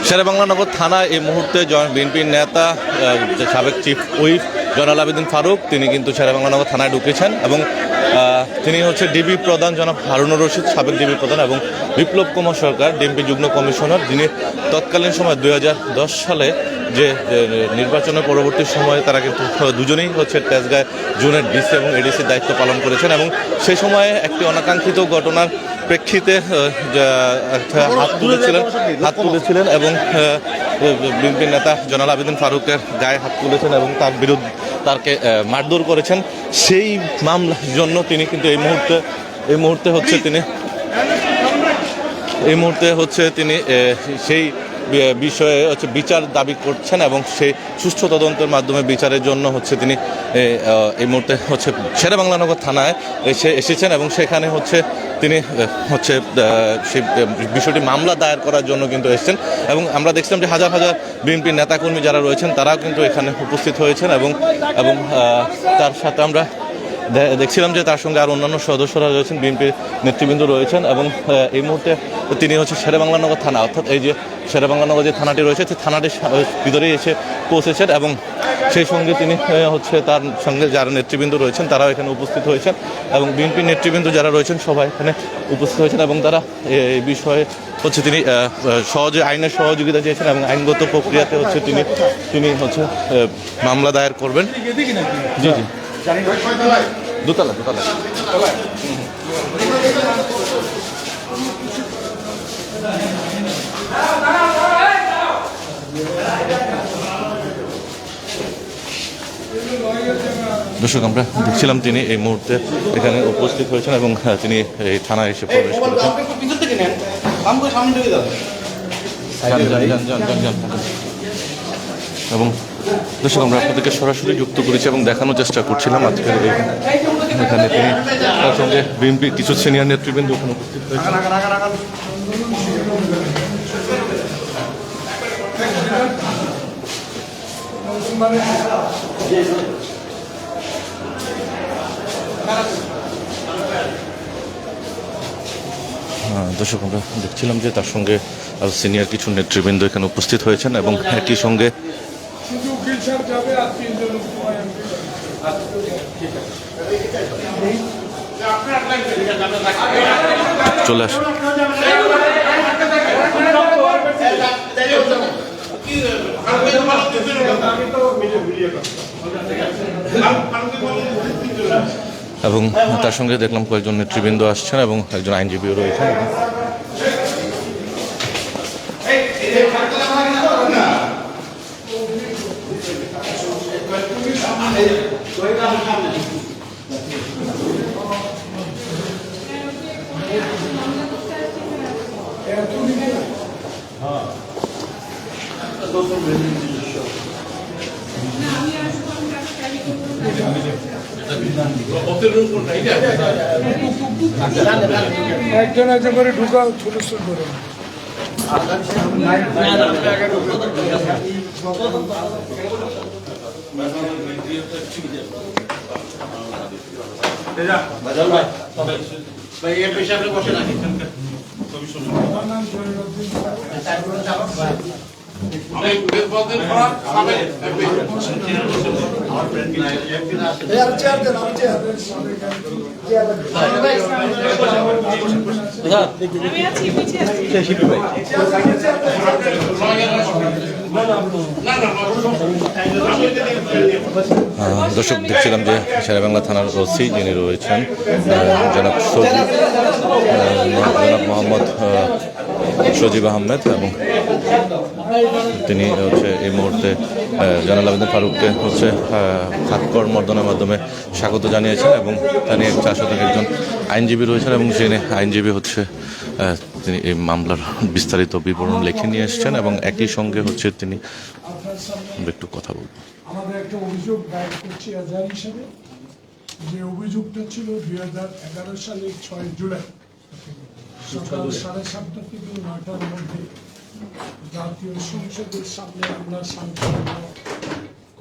শেরেবাংলা নগর থানায় এই মুহূর্তে বিএনপির নেতা সাবেক চিফ হুইপ জয়নাল আবেদিন ফারুক তিনি কিন্তু শেরেবাংলা নগর থানায় ঢুকেছেন এবং তিনি হচ্ছে ডিবি প্রধান জনাব হারুনুর রশিদ, সাবেক ডিবি প্রধান, এবং বিপ্লব কুমার সরকার ডিএমপি যুগ্ম কমিশনার, যিনি তৎকালীন সময় 2010 সালে যে নির্বাচনের পরবর্তী সময়ে তারা কিন্তু দুজনেই হচ্ছে তেজগাঁয় জোনের ডিসি এবং এডিসির দায়িত্ব পালন করেছেন এবং সেই সময়ে একটি অনাকাঙ্ক্ষিত ঘটনার প্রেক্ষিতে হাত তুলেছিলেন এবং বিএনপির নেতা জয়নাল আবেদিন ফারুকের গায়ে হাত তুলেছেন এবং তার বিরুদ্ধে তাকে মারধর করেছেন। সেই মামলার জন্য তিনি কিন্তু এই মুহূর্তে হচ্ছে তিনি সেই বিষয়ে হচ্ছে বিচার দাবি করছেন এবং সেই সুষ্ঠু তদন্তের মাধ্যমে বিচারের জন্য হচ্ছে তিনি এই মুহূর্তে হচ্ছে শেরেবাংলা নগর থানায় এসেছেন এবং সেখানে হচ্ছে তিনি হচ্ছে সেই বিষয়টি মামলা দায়ের করার জন্য কিন্তু এসেছেন এবং আমরা দেখছিলাম যে হাজার হাজার বিএনপির নেতাকর্মী যারা রয়েছেন তারাও কিন্তু এখানে উপস্থিত হয়েছেন এবং তার সাথে আমরা দেখছিলাম যে তার সঙ্গে আর অন্যান্য সদস্যরা রয়েছেন, বিএনপির নেতৃবৃন্দ রয়েছেন এবং এই মুহূর্তে তিনি হচ্ছে শেরেবাংলা নগর থানা, অর্থাৎ এই যে শেরেবাংলা নগর যে থানাটি রয়েছে সেই থানাটির ভিতরেই এসে পৌঁছেছেন এবং সেই সঙ্গে তিনি হচ্ছে তার সঙ্গে যারা নেতৃবৃন্দ রয়েছেন তারাও এখানে উপস্থিত হয়েছেন এবং বিএনপির নেতৃবৃন্দ যারা রয়েছেন সবাই এখানে উপস্থিত হয়েছেন এবং তারা এই বিষয়ে হচ্ছে তিনি সহজে আইনের সহযোগিতা চেয়েছেন এবং আইনগত প্রক্রিয়াতে হচ্ছে তিনি হচ্ছে মামলা দায়ের করবেন। জি জি দোতলা দর্শক আমরা দেখছিলাম তিনি এই মুহূর্তে এখানে উপস্থিত হয়েছেন এবং তিনি এই থানায় এসে প্রবেশ করেছেন এবং দর্শক আমরা আপনাদেরকে সরাসরি যুক্ত করেছি এবং দেখানোর চেষ্টা করছিলাম আজকের এখানে তিনি তার সঙ্গে বিএনপি কিছু সিনিয়র নেতৃবৃন্দ ওখানে উপস্থিত হয়েছেন। দর্শক আমরা দেখছিলাম যে তার সঙ্গে আর সিনিয়র কিছু নেতৃবৃন্দ এখানে উপস্থিত হয়েছেন এবং একই সঙ্গে চলে আসে এবং তার সঙ্গে দেখলাম কয়েকজন নেতৃবৃন্দ আসছেন এবং একজন আইনজীবীও রয়েছেন। একজন একজন করে ঢুকাও ছোট ছোট করে দর্শক দেখছিলাম যে শেরেবাংলা থানার ওসি যিনি রয়েছেন জনাব মোহাম্মদ সজীব আহমেদ এবং তিনি হচ্ছে এই মুহূর্তে জয়নাল আবেদিন ফারুককে হচ্ছে হাতকড় মর্দনের মাধ্যমে স্বাগত জানিয়েছেন এবং তার নিয়ে 4 শতাংশ একজন আইনজীবী রয়েছেন এবং যিনি আইনজীবী হচ্ছে তিনি এই মামলার বিস্তারিত বিবরণ লিখে নিয়ে এসেছেন এবং একই সঙ্গে হচ্ছে তিনি একটু কথা বলবেন। আমাদের একটা অভিযোগ দায়ের করছি এজাহার হিসেবে, যে অভিযোগটা ছিল 2011 সালের 6 জুলাই সকাল 7:30 থেকে 9টার মধ্যে জাতীয় সংসদের সামনে আমরা শান্তিপূর্ণ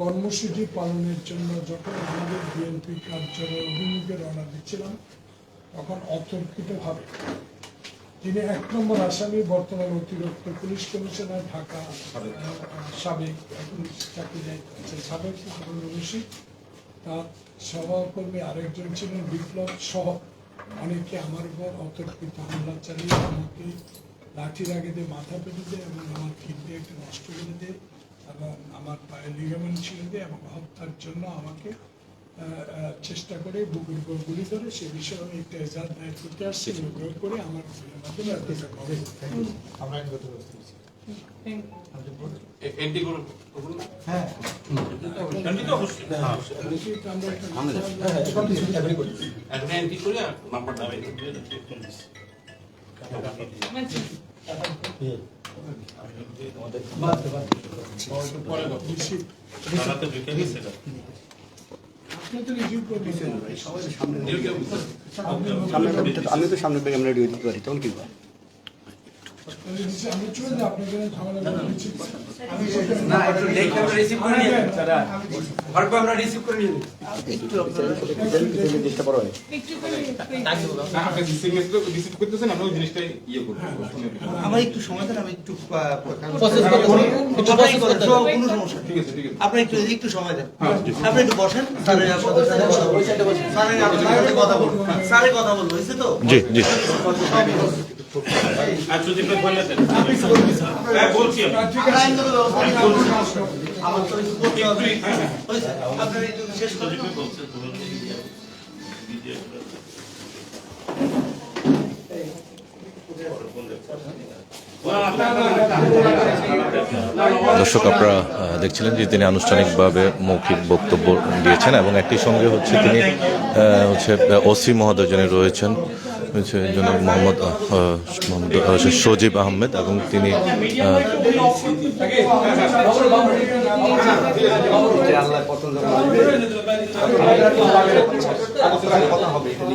কর্মসূচি পালনের জন্য যখন আমাদের বিএনপি কার্যালয় অভিমুখে রওনা দিচ্ছিলাম তখন অতর্কিতভাবে যিনি 1 নম্বর আসামি, বর্তমান অতিরিক্ত পুলিশ কমিশনার ঢাকা সাবেক, এখন চাকরি আছেন সাবেক রশিদ। তার সহকর্মী আরেকজন ছিলেন বিপ্লব সহ অনেকে আমার উপর অতর্কিত হামলা চালিয়ে আমাকে লাঠির আগে দিয়ে মাথা পেটে দেয় এবং আমার কিডনি একটা নষ্ট করে দেয় এবং আমার পায়ে লিগামেন্ট ছিঁড়ে দেয় এবং হত্যার জন্য আমাকে চেষ্টা করে বুকের উপর গুলি ধরে। সে বিষয়ে আমি একটা এজাহার দায়ের করতে আসছি, অনুগ্রহ করে আমার মাধ্যমে হবে। আমি তো সামনে ব্যাগ আমরা রেডি দিতে পারি তখন কি আমি চলে যাই আপনাদের ঝামেলা না একটু দেখে আমরা রিসিভ করে নিয়ে দাদা ভার্ব আমরা রিসিভ করে নিয়ে জিনিসটা বড় হয় না আপনি রিসিভ করতেছেন আমরা ওই জিনিসটাই ইয়ে করব আমার একটু সময় দেন, আমি একটু প্রসেস করতে হবে। একটু process করতে হবে। কোনো সমস্যা ঠিক আছে ঠিক আছে আপনি একটু সময় দেন, আপনি একটু বসেন, স্যারের আপনাদের সাথে কথা বলবো, স্যারের আপনাদের সাথে কথা বলবো, স্যারের কথা বলবো, বুঝছে তো? জি জি আর যদি আপনি বললে হ্যাঁ বলছি আইনগত ব্যবস্থা আমার তো একটু করতে হবে, বুঝছে? আপনারা একটু শেষ করুন। দর্শক, আপনারা দেখছিলেন যে তিনি আনুষ্ঠানিকভাবে মৌখিক বক্তব্য দিয়েছেন এবং একই সঙ্গে হচ্ছে তিনি ওসি মহোদয় যিনি রয়েছেন জনাব মোহাম্মদ সজীব আহমেদ এবং তিনি আল্লাহ পছন্দ কথা হবে এবং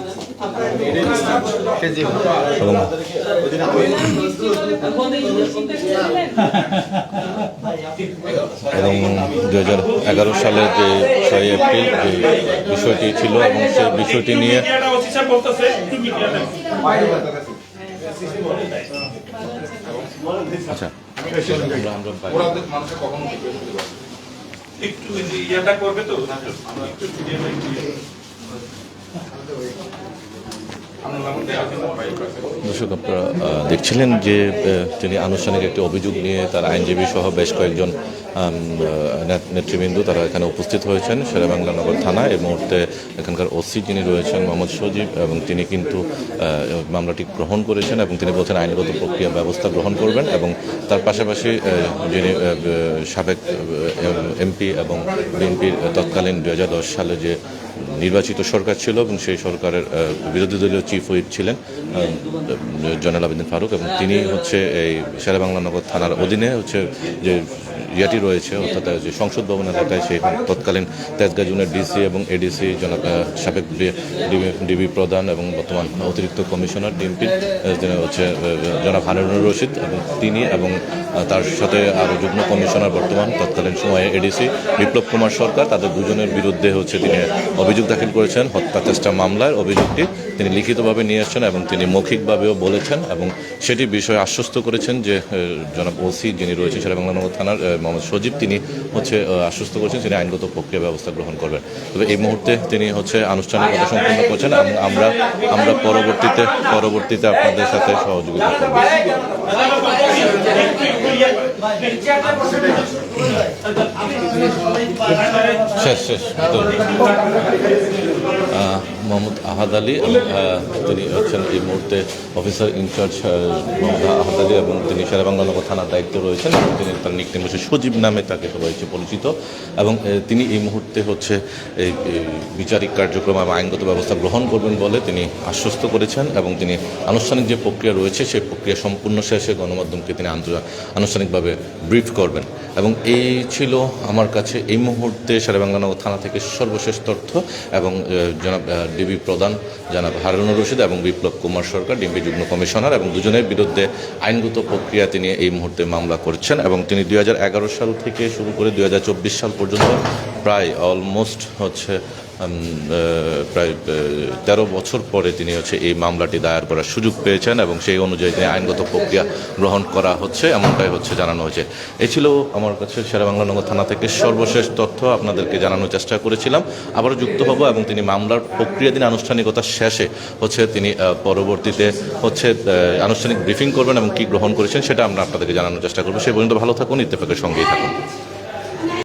এবং 2011 সালে যে 6 এপ্রিল যে বিষয়টি ছিল এবং সেই বিষয়টি নিয়ে আচ্ছা মানুষের কখনো একটু ইয়েটা করবে তো দর্শক, আপনারা দেখছিলেন যে তিনি আনুষ্ঠানিক একটি অভিযোগ নিয়ে তার আইনজীবী সহ বেশ কয়েকজন নেতৃবৃন্দ তারা এখানে উপস্থিত হয়েছেন শেরেবাংলা নগর থানায়। এই মুহূর্তে এখানকার ওসি যিনি রয়েছেন মোহাম্মদ সজীব এবং তিনি কিন্তু মামলাটি গ্রহণ করেছেন এবং তিনি বলছেন আইনগত প্রক্রিয়া ব্যবস্থা গ্রহণ করবেন এবং তার পাশাপাশি যিনি সাবেক এমপি এবং বিএনপির তৎকালীন 2010 সালে যে নির্বাচিত সরকার ছিল এবং সেই সরকারের বিরোধী দলীয় চিফ হুইপ ছিলেন জয়নাল আবেদিন ফারুক এবং তিনি এই শেরেবাংলা নগর থানার অধীনে যে ইয়াটি রয়েছে অর্থাৎ যে সংসদ ভবন এলাকায় সেই তৎকালীন তেজগাঁ জোনের ডিসি এবং এডিসি সাবেক ডিবি প্রধান এবং বর্তমান অতিরিক্ত কমিশনার ডিএমপির জনাব হারুনুর রশিদ এবং তিনি এবং তার সাথে আরও যুগ্ম কমিশনার বর্তমান তৎকালীন সময়ে এডিসি বিপ্লব কুমার সরকার, তাদের দুজনের বিরুদ্ধে তিনি অভিযোগ দাখিল করেছেন হত্যা চেষ্টা মামলার অভিযোগটি তিনি লিখিতভাবে নিয়ে আসছেন এবং তিনি মৌখিকভাবেও বলেছেন এবং সেটি বিষয়ে আশ্বস্ত করেছেন যে জনাব ওসি যিনি রয়েছেন শেরেবাংলা নগর থানার মোহাম্মদ সজীব তিনি আশ্বস্ত করেছেন তিনি আইনগত প্রক্রিয়া ব্যবস্থা গ্রহণ করবেন। তবে এই মুহূর্তে তিনি আনুষ্ঠানিকতা সম্পন্ন করছেন এবং আমরা পরবর্তীতে আপনাদের সাথে সহযোগিতা করব। শেষ মোহাম্মদ আহাদ আলী তিনি এই মুহূর্তে অফিসার ইনচার্জ মোহাম্মদ আহাদ আলী এবং তিনি শেরেবাংলা নগর থানার দায়িত্ব রয়েছেন এবং তিনি তার নিকনেম সজীব নামে তাকে সবাই পরিচিত এবং তিনি এই মুহূর্তে এই বিচারিক কার্যক্রম এবং আইনগত ব্যবস্থা গ্রহণ করবেন বলে তিনি আশ্বস্ত করেছেন এবং তিনি আনুষ্ঠানিক যে প্রক্রিয়া রয়েছে সেই প্রক্রিয়া সম্পূর্ণ শেষে গণমাধ্যমকে তিনি আনুষ্ঠানিকভাবে ব্রিফ করবেন এবং এই ছিল আমার কাছে এই মুহূর্তে শেরেবাংলা নগর থানা থেকে সর্বশেষ তথ্য এবং জনাব ডিবি প্রধান জনাব হারুনুর রশিদ এবং বিপ্লব কুমার সরকার ডিএমপি যুগ্ম কমিশনার এবং দুজনের বিরুদ্ধে আইনগত প্রক্রিয়া তিনি এই মুহূর্তে মামলা করছেন এবং তিনি 2011 সাল থেকে শুরু করে 2024 সাল পর্যন্ত প্রায় অলমোস্ট প্রায় 13 বছর পরে তিনি হচ্ছে এই মামলাটি দায়ের করার সুযোগ পেয়েছেন এবং সেই অনুযায়ী তিনি আইনগত প্রক্রিয়া গ্রহণ করা হচ্ছে এমনটাই হচ্ছে জানানো হয়েছে। এই ছিল আমার কাছে শেরেবাংলা নগর থানা থেকে সর্বশেষ তথ্য আপনাদেরকে জানানোর চেষ্টা করেছিলাম। আবারও যুক্ত হব এবং তিনি মামলার প্রক্রিয়াধীন আনুষ্ঠানিকতা শেষে হচ্ছে তিনি পরবর্তীতে হচ্ছে আনুষ্ঠানিক ব্রিফিং করবেন এবং কি গ্রহণ করেছেন সেটা আমরা আপনাদেরকে জানানোর চেষ্টা করবো। সেই পর্যন্ত ভালো থাকুন, ইত্তেফাকের সঙ্গেই থাকুন।